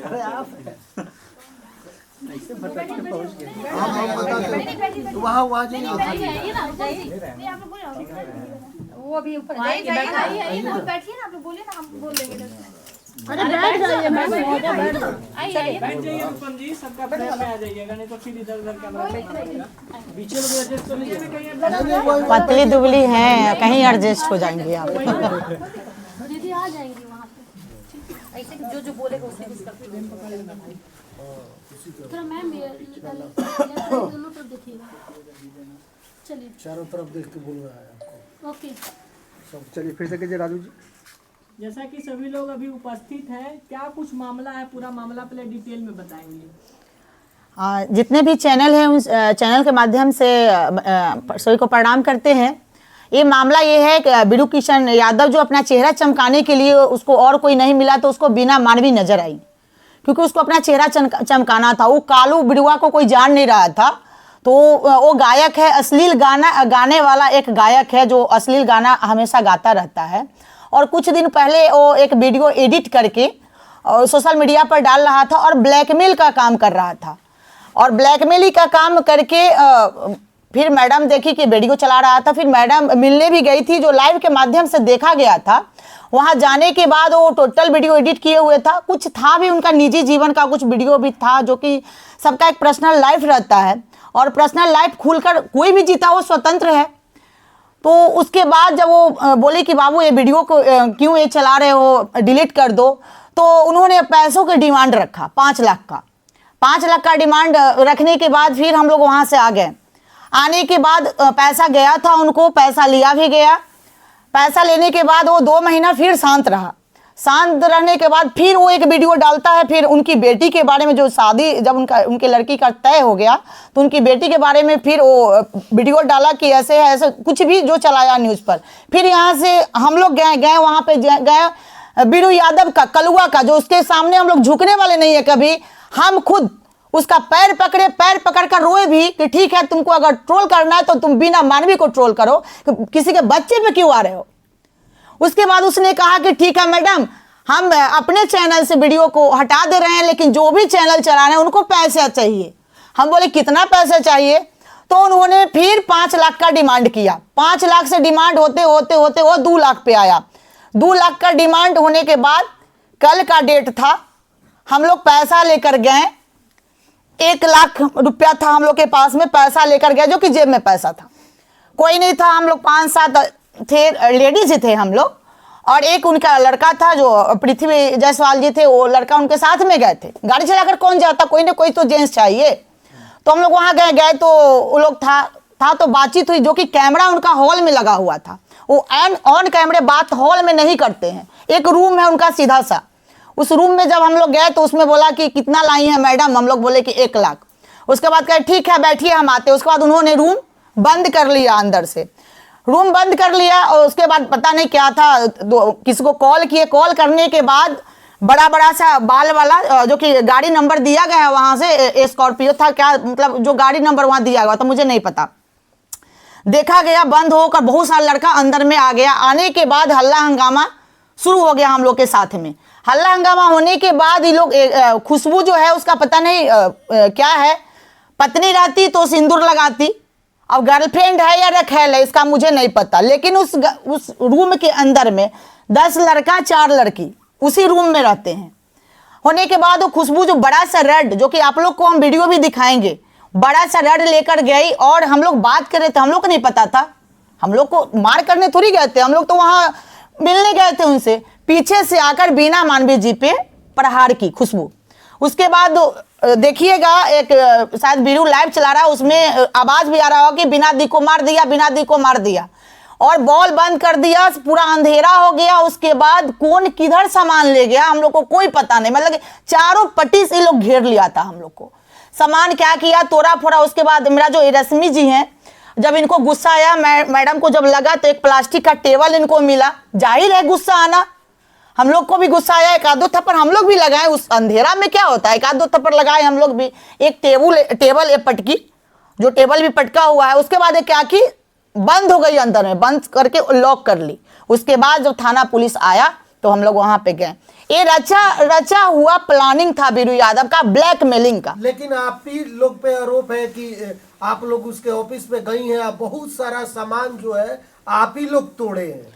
अरे आप ऐसे भटक के पहुंच गए। वहाँ जाइए वो अभी ऊपर बैठिए ना, आप लोग बोलिए ना, हम बोल देंगे। अरे बैठ जाइए मैम, बैठ जाइए अनुपम जी, सबका फ्रेम में आ जाइएगा, नहीं तो फिर इधर उधर कैमरा पीछे लोग एडजस्ट तो लीजिए ना, कहीं पतली दुबली हैं, कहीं एडजस्ट हो जाएंगे आप। दीदी आ जाएंगी वहाँ पे, ऐसे जो बोलेगा उससे थोड़ा मैम दोनों तरफ देखिएगा। चलिए चारों तरफ देख के बोल रहा है आपको। ओके सब चलिए फिर से कीजिए राजू जी। जैसा कि सभी लोग अभी उपस्थित हैं, क्या कुछ मामला है, पूरा मामला पहले डिटेल में बताएंगे। जितने भी चैनल हैं उस चैनल के माध्यम से सभी को प्रणाम करते हैं। ये मामला ये है कि बिरु किशन यादव जो अपना चेहरा चमकाने के लिए उसको और कोई नहीं मिला तो उसको बिना मानवी नजर आई, क्योंकि उसको अपना चेहरा चमकाना था। वो कालू बिरुआ को कोई जान नहीं रहा था, तो वो गायक है, अश्लील गाने वाला एक गायक है जो अश्लील गाना हमेशा गाता रहता है। और कुछ दिन पहले वो एक वीडियो एडिट करके और सोशल मीडिया पर डाल रहा था और ब्लैकमेल का काम कर रहा था। और ब्लैकमेल का काम करके फिर मैडम देखी कि वीडियो चला रहा था, फिर मैडम मिलने भी गई थी, जो लाइव के माध्यम से देखा गया था। वहाँ जाने के बाद वो टोटल वीडियो एडिट किए हुए था, कुछ था भी उनका निजी जीवन का कुछ वीडियो भी था, जो कि सबका एक पर्सनल लाइफ रहता है और पर्सनल लाइफ खुलकर कोई भी जीता वो स्वतंत्र है। तो उसके बाद जब वो बोले कि बाबू ये वीडियो को क्यों ये चला रहे हो, डिलीट कर दो, तो उन्होंने पैसों के डिमांड रखा 5 लाख का। 5 लाख का डिमांड रखने के बाद फिर हम लोग वहाँ से आ गए। आने के बाद पैसा गया था उनको, पैसा लिया भी गया। पैसा लेने के बाद वो 2 महीना फिर शांत रहा। शांत रहने के बाद फिर वो एक वीडियो डालता है, फिर उनकी बेटी के बारे में, जो शादी जब उनके लड़की का तय हो गया तो उनकी बेटी के बारे में फिर वो वीडियो डाला कि ऐसे है, ऐसे कुछ भी जो चलाया न्यूज़ पर। फिर यहाँ से हम लोग गए वहाँ पे गए बिरु यादव का, कलुआ का, जो उसके सामने हम लोग झुकने वाले नहीं है कभी। हम खुद उसका पैर पकड़ कर रोए भी कि ठीक है, तुमको अगर ट्रोल करना है तो तुम बिना मानवी को ट्रोल करो, किसी के बच्चे पे क्यों आ रहे हो। उसके बाद उसने कहा कि ठीक है मैडम, हम अपने चैनल से वीडियो को हटा दे रहे हैं, लेकिन जो भी चैनल चला रहे हैं उनको पैसा चाहिए। हम बोले कितना पैसा चाहिए, तो उन्होंने फिर 5 लाख का डिमांड किया। 5 लाख से डिमांड होते होते होते वो 2 लाख पे आया। 2 लाख का डिमांड होने के बाद कल का डेट था, हम लोग पैसा लेकर गए। 1 लाख रुपया था हम लोग के पास में, पैसा लेकर गए, जो कि जेब में पैसा था, कोई नहीं था। हम लोग 5-7 थे, लेडीज थे हम लोग, और एक उनका लड़का था जो पृथ्वी जायसवाल जी थे, वो लड़का उनके साथ में गए थे। गाड़ी चलाकर कौन जाता, कोई ना कोई तो जेंट्स चाहिए। तो हम लोग वहाँ गए तो वो लोग था तो बातचीत हुई, जो कि कैमरा उनका हॉल में लगा हुआ था। वो ऑन कैमरे बात हॉल में नहीं करते हैं, एक रूम है उनका सीधा सा। उस रूम में जब हम लोग गए तो उसमें बोला कि कितना लाई है मैडम, हम लोग बोले कि 1 लाख। उसके बाद कहे ठीक है बैठिए हम आते। उसके बाद उन्होंने रूम बंद कर लिया, अंदर से रूम बंद कर लिया। और उसके बाद पता नहीं क्या था, किसी को कॉल किए। कॉल करने के बाद बड़ा सा बाल वाला, जो कि गाड़ी नंबर दिया गया है वहाँ से, स्कॉर्पियो था क्या, मतलब जो गाड़ी नंबर वहाँ दिया गया था मुझे नहीं पता, देखा गया। बंद होकर बहुत सारा लड़का अंदर में आ गया। आने के बाद हल्ला हंगामा शुरू हो गया हम लोग के साथ में। हल्ला हंगामा होने के बाद ये लोग, खुशबू जो है उसका पता नहीं क्या है, पत्नी रहती तो सिंदूर लगाती, अब गर्लफ्रेंड है या रखेल है इसका मुझे नहीं पता, लेकिन उस रूम के अंदर में 10 लड़का 4 लड़की उसी रूम में रहते हैं। होने के बाद वो खुशबू जो बड़ा सा रेड, जो कि आप लोग को हम वीडियो भी दिखाएंगे, बड़ा सा रेड लेकर गई और हम लोग बात कर रहे थे। हम लोग को नहीं पता था, हम लोग को मार करने थोड़ी गए थे, हम लोग तो वहाँ मिलने गए थे उनसे। पीछे से आकर बीना मानवी जी पे प्रहार की खुशबू। उसके बाद देखिएगा, एक शायद वीडियो लाइव चला रहा है, उसमें आवाज भी आ रहा होगा कि बिना दी को मार दिया, बिना दी को मार दिया, और बॉल बंद कर दिया, पूरा अंधेरा हो गया। उसके बाद कौन किधर सामान ले गया हम लोग को कोई पता नहीं, मतलब चारों पट्टी से लोग घेर लिया था हम लोग को। सामान क्या किया, तोड़ा फोड़ा। उसके बाद मेरा जो रश्मि जी हैं, जब इनको गुस्सा आया, मैडम को जब लगा तो एक प्लास्टिक का टेबल इनको मिला। जाहिर है गुस्सा आना, हम लोग को भी गुस्सा आया। 1-2 थप्पड़ हम लोग भी लगाए, उस अंधेरा में क्या होता है, 1-2 थप्पड़ लगाए हम लोग भी। एक टेबल एक पटकी, जो टेबल भी पटका हुआ है। उसके बाद क्या की, बंद हो गई, अंदर में बंद करके लॉक कर ली। उसके बाद जब थाना पुलिस आया तो हम लोग वहां पे गए। ये रचा हुआ प्लानिंग था बीरू यादव का, ब्लैकमेलिंग का। लेकिन आप ही लोग पे आरोप है कि आप लोग उसके ऑफिस पे गई हैं, आप बहुत सारा सामान जो है आप ही लोग तोड़े हैं।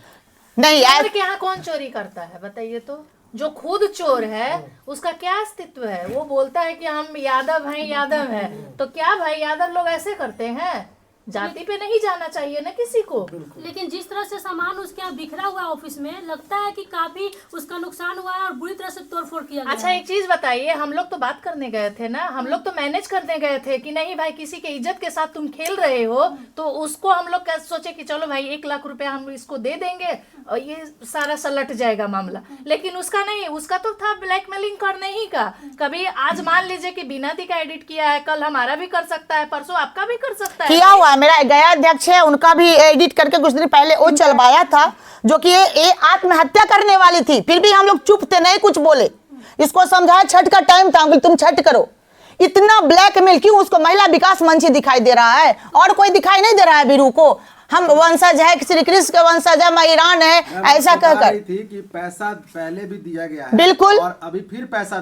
नहीं चोर के यहाँ कौन चोरी करता है बताइए तो? जो खुद चोर है उसका क्या अस्तित्व है? वो बोलता है कि हम यादव हैं, यादव हैं, तो क्या भाई यादव लोग ऐसे करते हैं? जाति पे नहीं जाना चाहिए ना किसी को। लेकिन जिस तरह से सामान उसके यहाँ बिखरा हुआ है ऑफिस में, लगता है कि काफी उसका नुकसान हुआ है और बुरी तरह से तोड़फोड़ किया गया अच्छा है। एक चीज बताइए, हम लोग तो बात करने गए थे ना, हम लोग तो मैनेज करने गए थे कि नहीं भाई किसी के इज्जत के साथ तुम खेल रहे हो, तो उसको हम लोग सोचे कि चलो भाई 1 लाख रुपया हम इसको दे देंगे और ये सारा सलट जाएगा मामला। लेकिन उसका नहीं, उसका तो था ब्लैकमेलिंग करने ही का। कभी आज मान लीजिए कि बिना दी का एडिट किया है, कल हमारा भी कर सकता है, परसों आपका भी कर सकता है। किया हुआ मेरा गया अध्यक्ष है, उनका भी एडिट करके कुछ दिन पहले वो चलवाया था, जो कि ये आत्महत्या करने वाली थी, फिर भी हम लोग चुप थे, नहीं कुछ बोले। इसको समझाया, छठ का टाइम था, तुम छठ करो। इतना ब्लैकमेल क्यों? उसको महिला विकास मंच ही दिखाई दे रहा है और कोई दिखाई नहीं दे रहा है बीरू को। हम वंशज है, श्री कृष्ण के वंशज है, मैं ईरान है, ऐसा कहकर थी कि पैसा पहले भी दिया गया है, बिल्कुल, और अभी फिर पैसे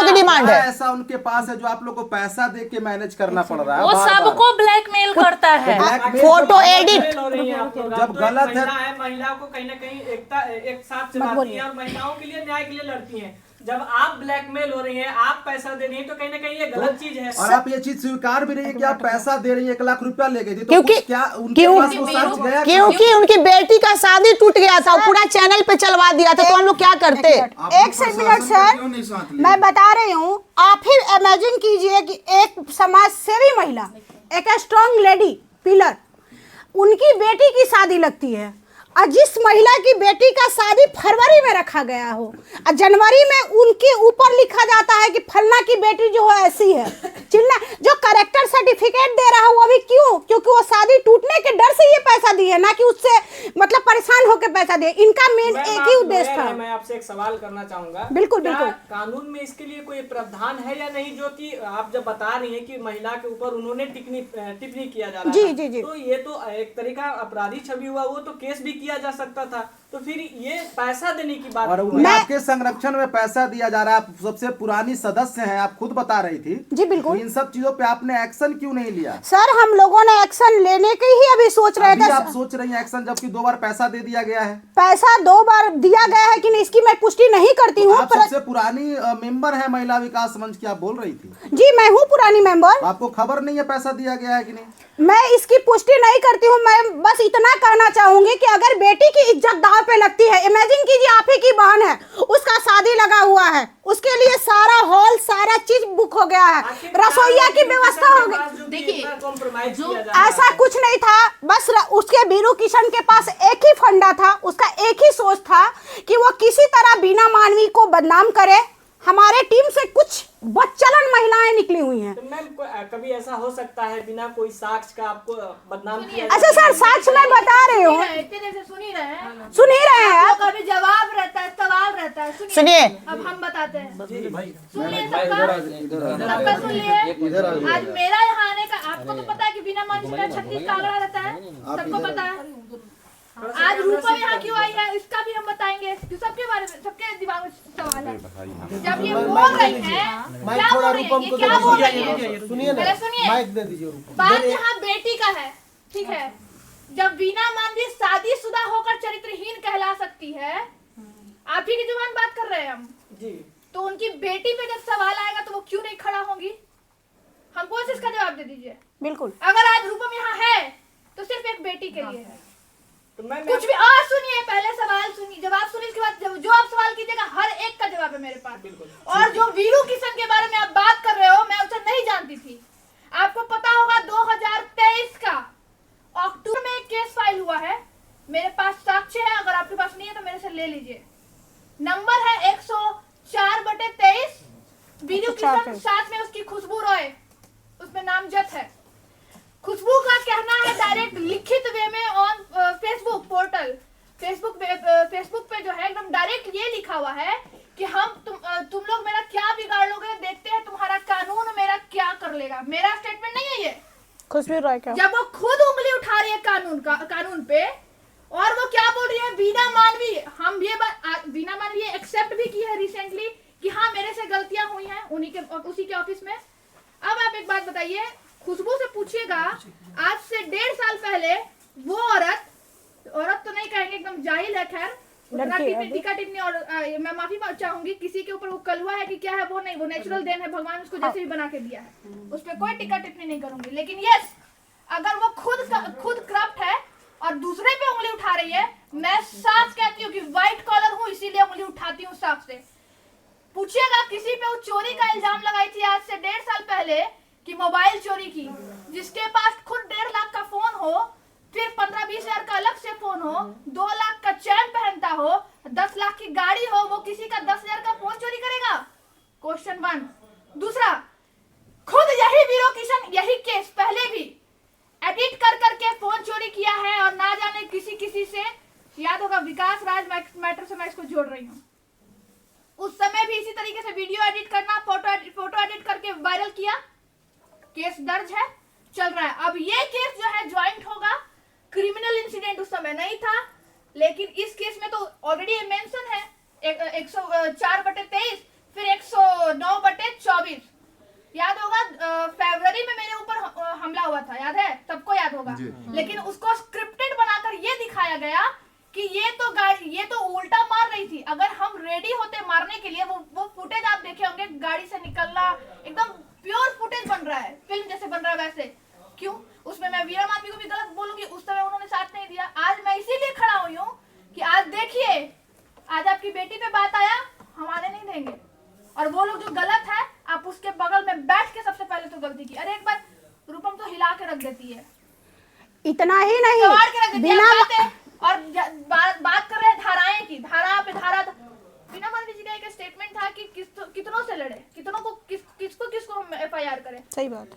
की डिमांड है। ऐसा उनके पास है जो आप लोग को पैसा दे के मैनेज करना पड़ रहा है। वो सबको ब्लैकमेल करता है। फोटो एडिट जब गलत है, महिलाओं को कहीं ना कहीं एक साथ चलाती है और महिलाओं के लिए न्याय के लिए लड़ती हैं। जब आप ब्लैकमेल हो रही हैं, आप पैसा दे रही हैं, तो कहीं ना कहीं ये गलत चीज है। और आप ये चीज स्वीकार भी रही है कि आप पैसा दे रही है, 1 लाख रुपया ले गई थी, तो क्योंकि कुछ क्या उनके पास वो सच गया? क्योंकि उनकी बेटी का शादी टूट गया था, पूरा चैनल पे चलवा दिया था, तो हम लोग क्या करते? एक मिनट सर, मैं बता रही हूँ, आप ही इमेजिन कीजिए कि एक समाज सेवी महिला, एक स्ट्रॉन्ग लेडी पिलर, उनकी बेटी की शादी लगती है, और जिस महिला की बेटी का शादी फरवरी में रखा गया हो और जनवरी में उनके ऊपर लिखा जाता है कि फलना की बेटी जो है ऐसी है, चिल्ला जो करेक्टर सर्टिफिकेट दे रहा है वो भी क्यों? क्योंकि वो शादी टूटने के डर से ये पैसा दिए, ना कि उससे मतलब परेशान होकर पैसा दिए। इनका मेन एक ही उद्देश्य था। मैं आपसे एक सवाल करना चाहूंगा। बिल्कुल क्या बिल्कुल। कानून में इसके लिए कोई प्रावधान है या नहीं, जो कि आप जब बता रही हैं कि महिला के ऊपर उन्होंने टिप्पणी किया जा रहा है, जी। तो ये तो एक तरीका अपराधी छवि हुआ, वो तो केस भी किया जा सकता था, तो फिर ये पैसा देने की बात। और आपके संरक्षण में पैसा दिया जा रहा है, आप सबसे पुरानी सदस्य हैं, आप खुद बता रही थी। जी बिल्कुल। तो इन सब चीजों पे आपने एक्शन क्यों नहीं लिया? सर हम लोगों ने एक्शन लेने की ही अभी सोच रहे थे। आप सोच रही हैं एक्शन, जबकि 2 बार पैसा दे दिया गया है। पैसा 2 बार दिया गया है कि नहीं इसकी मैं पुष्टि नहीं करती हूँ। आप सबसे पुरानी मेंबर है महिला विकास मंच की, आप बोल रही थी। जी मैं हूँ पुरानी मेंबर। आपको खबर नहीं है पैसा दिया गया है कि नहीं? मैं इसकी पुष्टि नहीं करती हूँ। मैं बस इतना कहना चाहूंगी कि अगर बेटी की इज्जत दांव पे लगती है, इमेजिन कीजिए आप ही की बहन है, उसका शादी लगा हुआ है, उसके लिए सारा हॉल सारा चीज बुक हो गया है, रसोईया की व्यवस्था हो गई। देखिए ऐसा कुछ नहीं था, बस उसके बीरू किशन के पास एक ही फंडा था, उसका एक ही सोच था कि वो किसी तरह बीना मानवी को बदनाम करे। हमारे टीम से कुछ बदचलन महिलाएं निकली हुई हैं। तो मैम कभी ऐसा हो सकता है बिना कोई साक्ष्य का आपको बदनाम किया? अच्छा सर साक्ष्य मैं बता रही हूँ, सुन ही रहे हैं, सुन ही रहे हैं आप। कभी जवाब रहता है, सवाल रहता है। सुनिए, अब हम बताते हैं, सुनिए सबका सुन लिए। आज मेरा यहाँ आने का आपको तो पता है कि बिना मान का 36 का आंकड़ा रहता है, सबको पता है। आज रूपम यहाँ क्यों आई है इसका भी हम बताएंगे, सबके बारे में, सबके दिमाग में सवाल है। जब ये बोल रही है, क्या बोल रही है, ये क्या बोल रही है? सुनिए ना, माइक दे दीजिए। बात यहाँ बेटी का है, ठीक है। जब बीना मानवी शादीशुदा होकर चरित्रहीन कहला सकती है, आप ही की जुबान बात कर रहे हैं हम जी, तो उनकी बेटी पे जब सवाल आएगा तो वो क्यों नहीं खड़ा होंगी? हमको इसका जवाब दे दीजिए। बिल्कुल। अगर आज रूपम यहाँ है तो सिर्फ एक बेटी के लिए है। तो मैं कुछ भी और सुनिए, पहले सवाल सुनिए, जवाब सुनिए, इसके बाद जो आप सवाल कीजिएगा हर एक का जवाब है मेरे पास। और जो वीरू किशन के बारे में आप बात कर रहे हो, मैं उसे नहीं जानती थी। आपको पता होगा 2023 का अक्टूबर में एक केस फाइल हुआ है, मेरे पास साक्ष्य है, अगर आपके पास नहीं है तो मेरे से ले लीजिए। नंबर है 104/23। वीरू किशन साथ में उसकी खुशबू रॉय उसमें नामजद है। खुशबू का कहना है डायरेक्ट लिखित वे में ऑन फेसबुक पोर्टल, फेसबुक पे जो है एकदम डायरेक्ट ये लिखा हुआ है कि हम तुम लोग मेरा क्या बिगाड़ लोगे, देखते हैं तुम्हारा कानून मेरा क्या कर लेगा। मेरा स्टेटमेंट नहीं है ये, खुशबू रॉय का। जब वो खुद उंगली उठा रही है कानून पे, और वो क्या बोल रही है बीना मानवी, हम ये बीना मानवी एक्सेप्ट भी की है रिसेंटली कि हाँ मेरे से गलतियां हुई हैं उसी के ऑफिस में। अब आप एक बात बताइए, खुशबू से पूछिएगा आज से 1.5 साल पहले वो औरत तो नहीं कहेंगे, एकदम जाहिल है, खैर टीका टिप्पणी और मैं माफी चाहूंगी किसी के ऊपर वो कलुआ है कि क्या है वो नहीं, वो नेचुरल देन है, भगवान उसको जैसे भी बना के दिया है, उस पर कोई टीका टिप्पणी नहीं करूंगी। लेकिन यस, अगर वो खुद करप्ट है और दूसरे पे उंगली उठा रही है, मैं साफ कहती हूँ कि व्हाइट कॉलर हूँ इसीलिए उंगली उठाती हूँ साफ से। पूछिएगा किसी पे वो चोरी का इल्जाम लगाई थी आज से 1.5 साल पहले कि मोबाइल चोरी की, जिसके पास खुद 1.5 लाख का फोन हो, फिर 15-20 हजार का अलग से फोन हो, 2 लाख का चैन पहनता हो, 10 लाख की गाड़ी हो, वो किसी का 10,000 का फोन चोरी करेगा? क्वेश्चन 1। दूसरा, खुद यही वीरो किशन यही केस पहले भी एडिट कर करके फोन चोरी किया है और ना जाने किसी से, याद होगा विकास राज मैटर से मैं इसको जोड़ रही हूँ, उस समय भी इसी तरीके से वीडियो एडिट करना, फोटो एडिट करके वायरल किया, केस दर्ज है, चल रहा है। अब ये केस जो है ज्वाइंट होगा, क्रिमिनल इंसिडेंट उस समय नहीं था, लेकिन इस केस में तो ऑलरेडी मेंशन है 104/23, फिर 109/24। याद होगा फरवरी में मेरे ऊपर हमला हुआ था, याद है, सबको याद होगा। लेकिन उसको स्क्रिप्टेड बनाकर ये दिखाया गया कि ये तो उल्टा मार रही थी। अगर हम रेडी होते मारने के लिए, वो फुटेज आप देखे होंगे, गाड़ी से निकलना एकदम प्योर फुटेज बन रहा है, फिल्म जैसे बन रहा है वैसे। क्यों? उसमें मैं वीरा मानवी को भी गलत बोलूंगी, उस समय उन्होंने साथ नहीं दिया। आज मैं इसीलिए खड़ा हुई हूँ कि आज देखिए, आज आपकी बेटी पे बात आया, हम आने नहीं देंगे। और वो लोग जो गलत है, आप उसके बगल में बैठ के सबसे पहले तो गलती की। अरे एक बार रूपम तो हिला के रख देती है, इतना ही नहीं, और बात कर रहे हैं धाराएं की, धारा पे धारा। बीना मानवी जी का एक स्टेटमेंट था कि कितनों से लड़े, कितनों को किसको हम FIR करें। सही बात,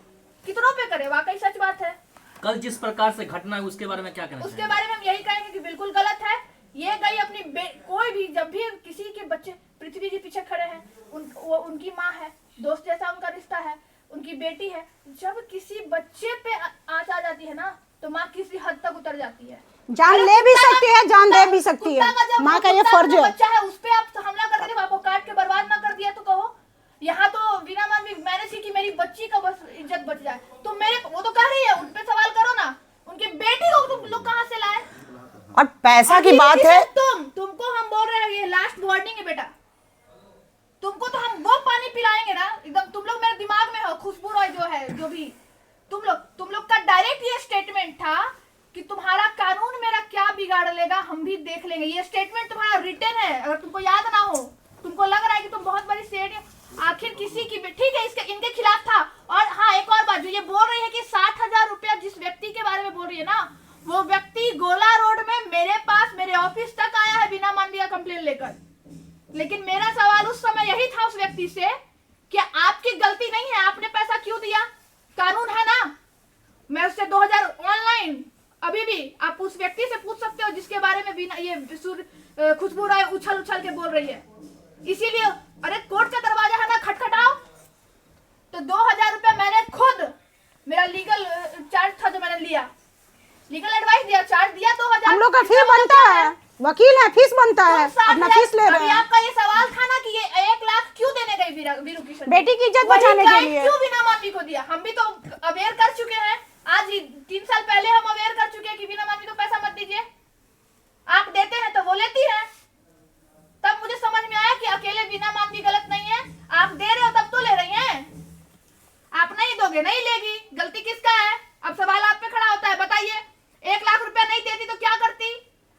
कितनों पे करें, वाकई सच बात है। कल जिस प्रकार से घटना है उसके बारे में क्या कहना उसके बारे में हम यही कहेंगे कि बिल्कुल गलत है। ये गई अपनी कोई भी, जब भी किसी के बच्चे, पृथ्वी जी पीछे खड़े हैं, वो उनकी माँ है, दोस्त जैसा उनका रिश्ता है, उनकी बेटी है। जब किसी बच्चे पे आँच आ जाती है ना, तो माँ किसी हद तक उतर जाती है, जान ले भी सकती है, जान दे भी सकती है, माँ का ये फर्ज है। बच्चा है, उस पे आप हमला कर देते, आपको काट के बर्बाद ना कर दिया तो कहो। यहाँ तो बीना मानवी मैंने सी कि मेरी बच्ची का बस इज्जत बच जाए, तो वो तो कह रही है, उन पे सवाल करो ना, उनकी बेटी को तुम लोग कहाँ से लाए? और पैसा की बात है, तुमको हम बोल रहे हैं, ये लास्ट वार्निंग है बेटा, तुमको तो हम वो पानी पिलाएंगे ना, एकदम तुम लोग मेरे दिमाग में हो। खुशबू रॉय जो है, जो भी तुम लोग का डायरेक्ट ये स्टेटमेंट था कि तुम्हारा कानून मेरा क्या बिगाड़ लेगा, हम भी देख लेंगे। ये स्टेटमेंट तुम्हारा रिटन है, अगर तुमको याद ना हो, तुमको लग रहा है कि तुम बहुत बड़ी सेठ, आखिर किसी की, ठीक है, इनके खिलाफ था। और हाँ, एक और बात, जो ये बोल रही है कि 60,000 रुपया जिस व्यक्ति के बारे में बोल रही है ना, वो व्यक्ति गोला रोड में मेरे पास, मेरे ऑफिस तक आया है बीना मानवी का कंप्लेन लेकर। लेकिन मेरा सवाल उस समय यही था उस व्यक्ति से कि आपकी गलती नहीं है, आपने पैसा क्यों दिया? कानून है ना। मैं उससे 2000 ऑनलाइन, अभी भी आप उस व्यक्ति से पूछ सकते हो जिसके बारे में बिना ये खुशबू राय उछल के बोल रही है। इसीलिए अरे कोर्ट का दरवाजा है ना, खटखटाओ। तो 2000 रुपया मैंने खुद, मेरा लीगल चार्ज था जो मैंने लिया, लीगल एडवाइस दिया, चार्ज दिया 2000। हम लोग का फीस बनता है, वकील है, फीस बनता है, अपना फीस ले रहे हैं। आपका ये सवाल था ना कि ये 1 लाख क्यों देने गई वीरू किशन, बेटी की इज्जत बचाने के लिए, क्यों बीना मानवी को दिया? हम भी तो अवेयर कर चुके हैं, आज 3 साल पहले हम अवेयर कर चुके हैं कि बीना मानवी को पैसा मत दीजिए। आप देते हैं तो वो लेती है। तब मुझे समझ में आया कि अकेले बीना मानवी गलत नहीं है, आप दे रहे हो तब तो ले रही हैं। आप नहीं दोगे, नहीं लेगी, गलती किसका है? अब सवाल आप पे खड़ा होता है, बताइए 1 लाख रुपया नहीं देती तो क्या करती?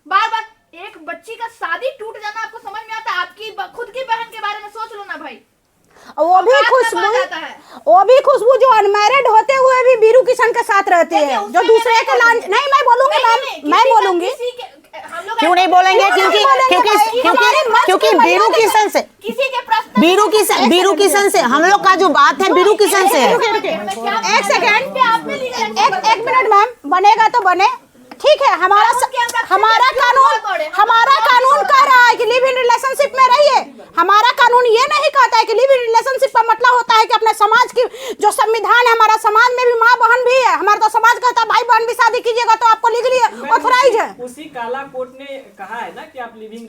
बार बार एक बच्ची का शादी टूट जाना आपको समझ में आता है? आपकी खुद की बहन के बारे में सोच लो ना भाई। वो भी खुशबू जो अनमैरिड होते हुए भी बीरू किशन के साथ रहते हैं, जो दूसरे के लान, नहीं मैं बोलूंगी मैम, मैं बोलूंगी। क्यों नहीं बोलेंगे? क्योंकि बीरू किशन से हम लोग का जो बात है बीरू किशन से है। एक सेकेंड, एक मिनट मैम, बनेगा तो बने, ठीक है। हमारा कानून कह रहा है कि लिव इन रिलेशनशिप में रहिए। हमारा कानून ये नहीं कहता है कि लिव इन रिलेशनशिप का मतलब होता है कि अपने समाज की जो संविधान है, हमारा समाज में भी माँ बहन भी है, हमारा तो समाज कहता है भाई बहन भी शादी कीजिएगा तो आपको लीगली ऑथराइज है। उसी काला आप लिविंग